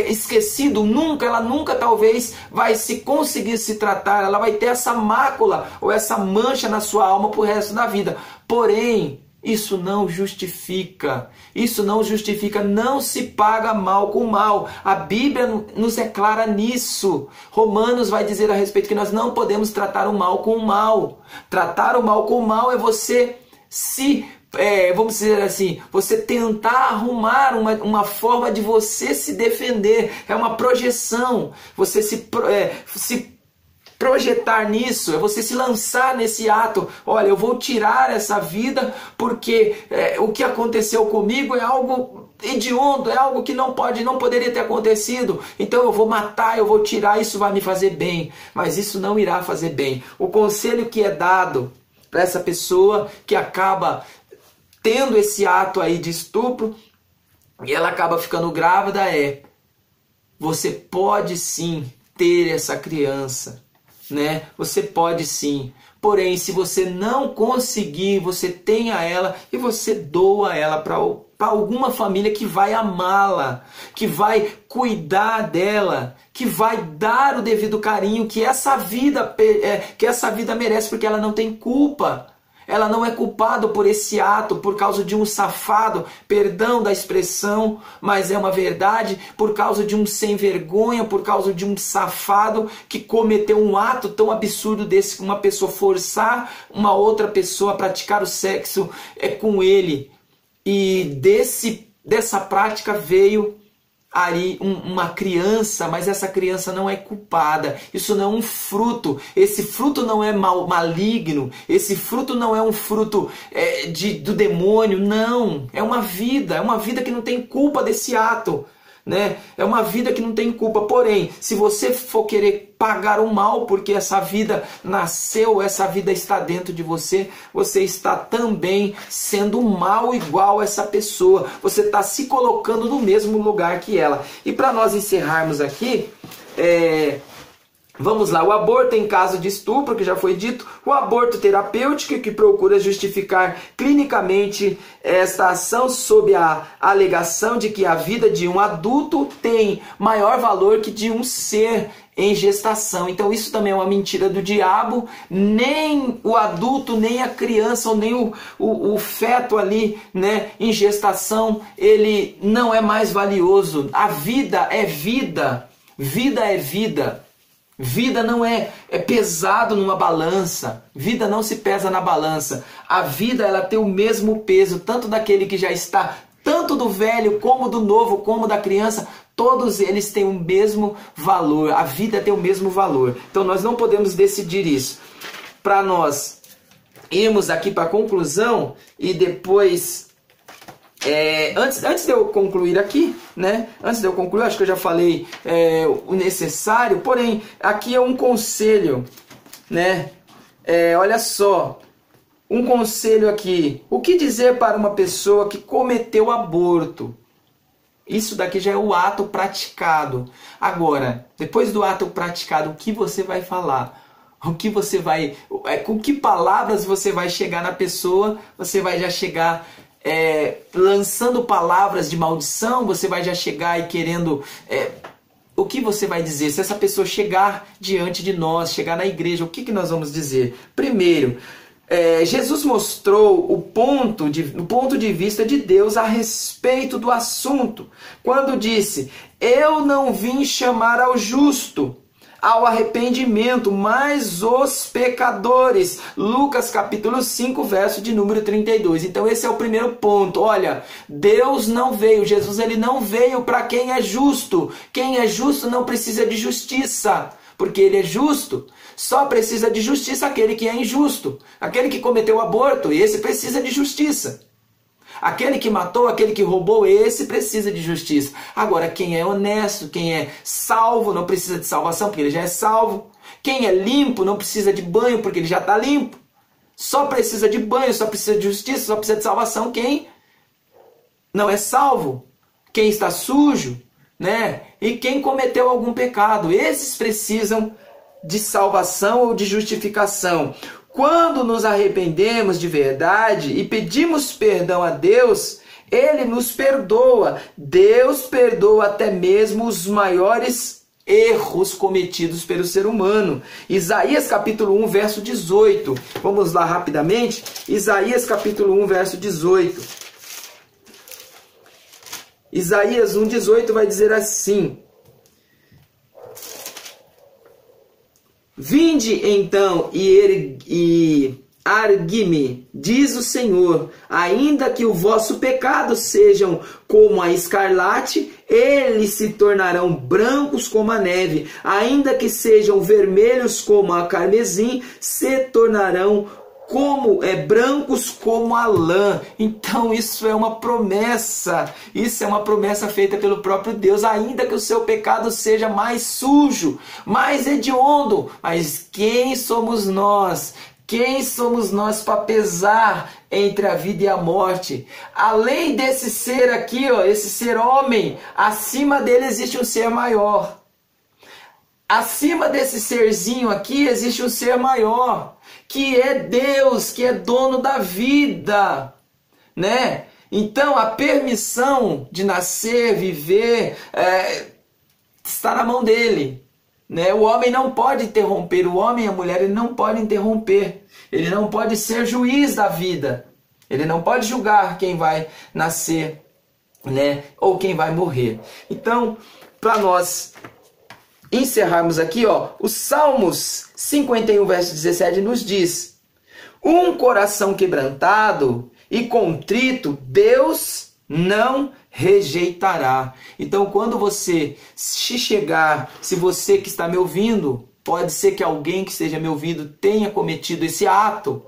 esquecido, ela nunca talvez vai conseguir se tratar, ela vai ter essa mácula ou essa mancha na sua alma pro resto da vida. Porém, isso não justifica, não se paga mal com mal. A Bíblia nos é clara nisso. Romanos vai dizer a respeito que nós não podemos tratar o mal com o mal. Tratar o mal com o mal é você vamos dizer assim, você tentar arrumar uma forma de você se defender, é uma projeção, você se projetar nisso, é você se lançar nesse ato. Olha, eu vou tirar essa vida porque o que aconteceu comigo é algo hediondo, é algo que não poderia ter acontecido, então eu vou matar, eu vou tirar, isso vai me fazer bem, mas isso não irá fazer bem. O conselho que é dado para essa pessoa que acaba tendo esse ato aí de estupro e ela acaba ficando grávida você pode sim ter essa criança, né? Você pode sim. Porém, se você não conseguir, você tenha ela e você doa ela para alguma família que vai amá-la, que vai cuidar dela, que vai dar o devido carinho que essa vida merece, porque ela não tem culpa. Ela não é culpada por esse ato, por causa de um safado, perdão da expressão, mas é uma verdade, por causa de um sem vergonha, por causa de um safado que cometeu um ato tão absurdo desse, uma pessoa forçar uma outra pessoa a praticar o sexo com ele. E dessa prática veio ali uma criança, mas essa criança não é culpada, isso não é um fruto, esse fruto não é maligno, esse fruto não é um fruto do demônio, não, é uma vida que não tem culpa desse ato, né? É uma vida que não tem culpa. Porém, se você for querer pagar o mal porque essa vida nasceu, essa vida está dentro de você, você está também sendo mal igual a essa pessoa, você está se colocando no mesmo lugar que ela. E para nós encerrarmos aqui, vamos lá, o aborto em caso de estupro, que já foi dito, o aborto terapêutico, que procura justificar clinicamente esta ação sob a alegação de que a vida de um adulto tem maior valor que de um ser em gestação. Então isso também é uma mentira do diabo. Nem o adulto, nem a criança, ou nem o feto ali, né, em gestação, ele não é mais valioso. A vida é vida, vida é vida. Vida não é pesado numa balança. Vida não se pesa na balança. A vida ela tem o mesmo peso, tanto daquele que já está, tanto do velho, como do novo, como da criança. Todos eles têm o mesmo valor. A vida tem o mesmo valor. Então nós não podemos decidir isso. Para nós irmos aqui para a conclusão e depois... Antes de eu concluir aqui, né? Antes de eu concluir, acho que eu já falei o necessário, porém, aqui é um conselho, né? Olha só, um conselho aqui. O que dizer para uma pessoa que cometeu aborto? Isso daqui já é o ato praticado. Agora, depois do ato praticado, o que você vai falar? O que você vai... com que palavras você vai chegar na pessoa? Você vai já chegar... lançando palavras de maldição, você vai já chegar e querendo... o que você vai dizer? Se essa pessoa chegar diante de nós, chegar na igreja, o que nós vamos dizer? Primeiro, Jesus mostrou o ponto de vista de Deus a respeito do assunto, quando disse: eu não vim chamar ao justo, ao arrependimento, mas os pecadores. Lucas capítulo 5, verso de número 32. Então esse é o primeiro ponto. Olha, Deus não veio, Jesus ele não veio para quem é justo. Quem é justo não precisa de justiça, porque ele é justo. Só precisa de justiça aquele que é injusto. Aquele que cometeu aborto, esse precisa de justiça. Aquele que matou, aquele que roubou, esse precisa de justiça. Agora, quem é honesto, quem é salvo, não precisa de salvação, porque ele já é salvo. Quem é limpo, não precisa de banho, porque ele já está limpo. Só precisa de banho, só precisa de justiça, só precisa de salvação quem não é salvo. Quem está sujo, né? E quem cometeu algum pecado. Esses precisam de salvação ou de justificação. Quando nos arrependemos de verdade e pedimos perdão a Deus, Ele nos perdoa. Deus perdoa até mesmo os maiores erros cometidos pelo ser humano. Isaías capítulo 1, verso 18. Vamos lá rapidamente. Isaías capítulo 1, verso 18. Isaías 1,18 vai dizer assim: Vinde então e argue-me, diz o Senhor, ainda que o vosso pecado sejam como a escarlate, eles se tornarão brancos como a neve, ainda que sejam vermelhos como a carmesim, se tornarão brancos como a lã. Então isso é uma promessa, isso é uma promessa feita pelo próprio Deus, ainda que o seu pecado seja mais sujo, mais hediondo, mas quem somos nós? Quem somos nós para pesar entre a vida e a morte? Além desse ser aqui, ó, esse ser homem, acima dele existe um ser maior. Acima desse serzinho aqui existe um ser maior, que é Deus, que é dono da vida, né? Então a permissão de nascer, viver, está na mão dele, né? O homem não pode interromper, o homem e a mulher ele não pode interromper, ele não pode ser juiz da vida, ele não pode julgar quem vai nascer, né? Ou quem vai morrer. Então, para nós encerrarmos aqui, ó, os Salmos 51, verso 17 nos diz: um coração quebrantado e contrito, Deus não rejeitará. Então, quando você chegar, se você que está me ouvindo, pode ser que alguém que esteja me ouvindo tenha cometido esse ato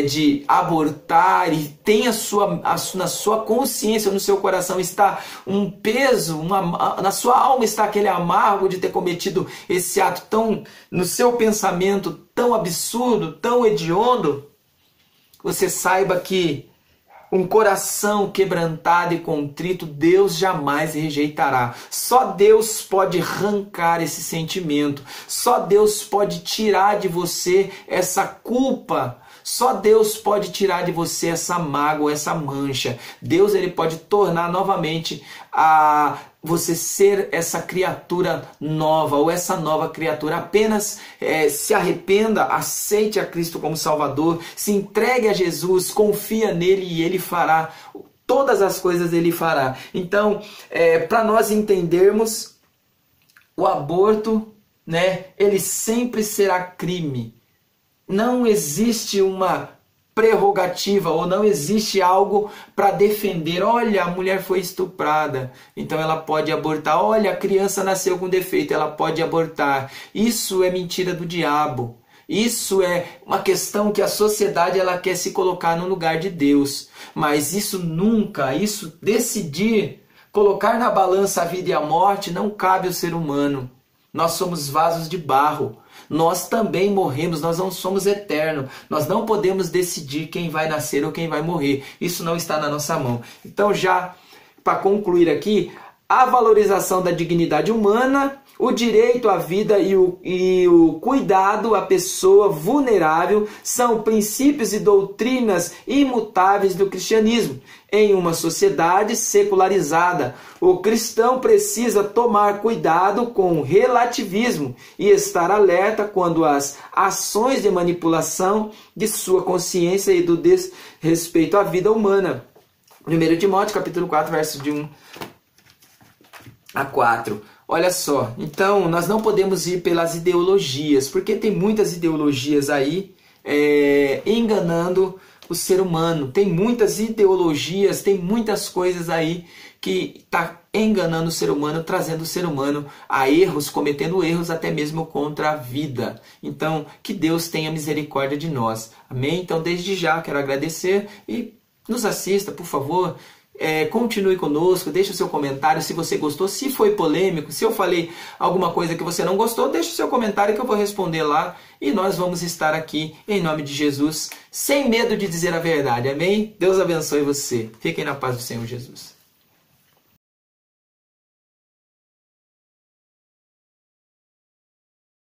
de abortar e tem na sua consciência, no seu coração está um peso, na sua alma está aquele amargo de ter cometido esse ato tão, no seu pensamento, tão absurdo, tão hediondo, você saiba que um coração quebrantado e contrito, Deus jamais rejeitará. Só Deus pode arrancar esse sentimento, só Deus pode tirar de você essa culpa. Só Deus pode tirar de você essa mágoa, essa mancha. Deus ele pode tornar novamente você ser essa criatura nova, ou essa nova criatura. Apenas se arrependa, aceite a Cristo como Salvador, se entregue a Jesus, confia nele e ele fará. Todas as coisas ele fará. Então, para nós entendermos, o aborto, né, ele sempre será crime. Não existe uma prerrogativa ou não existe algo para defender. Olha, a mulher foi estuprada, então ela pode abortar. Olha, a criança nasceu com defeito, ela pode abortar. Isso é mentira do diabo. Isso é uma questão que a sociedade ela quer se colocar no lugar de Deus. Mas isso nunca, isso decidir, colocar na balança a vida e a morte, não cabe ao ser humano. Nós somos vasos de barro. Nós também morremos, nós não somos eternos. Nós não podemos decidir quem vai nascer ou quem vai morrer. Isso não está na nossa mão. Então, já para concluir aqui, a valorização da dignidade humana, o direito à vida e o cuidado à pessoa vulnerável são princípios e doutrinas imutáveis do cristianismo. Em uma sociedade secularizada, o cristão precisa tomar cuidado com o relativismo e estar alerta quando as ações de manipulação de sua consciência e do desrespeito à vida humana. 1 Timóteo capítulo 4, verso de 1 a 4. Olha só, então nós não podemos ir pelas ideologias, porque tem muitas ideologias aí enganando o ser humano. Tem muitas ideologias, tem muitas coisas aí que está enganando o ser humano, trazendo o ser humano a erros, cometendo erros até mesmo contra a vida. Então, que Deus tenha misericórdia de nós. Amém? Então, desde já, quero agradecer e nos assista, por favor. Continue conosco, deixe o seu comentário se você gostou, se foi polêmico, se eu falei alguma coisa que você não gostou, deixe o seu comentário que eu vou responder lá e nós vamos estar aqui em nome de Jesus, sem medo de dizer a verdade, amém? Deus abençoe você, fiquem na paz do Senhor Jesus.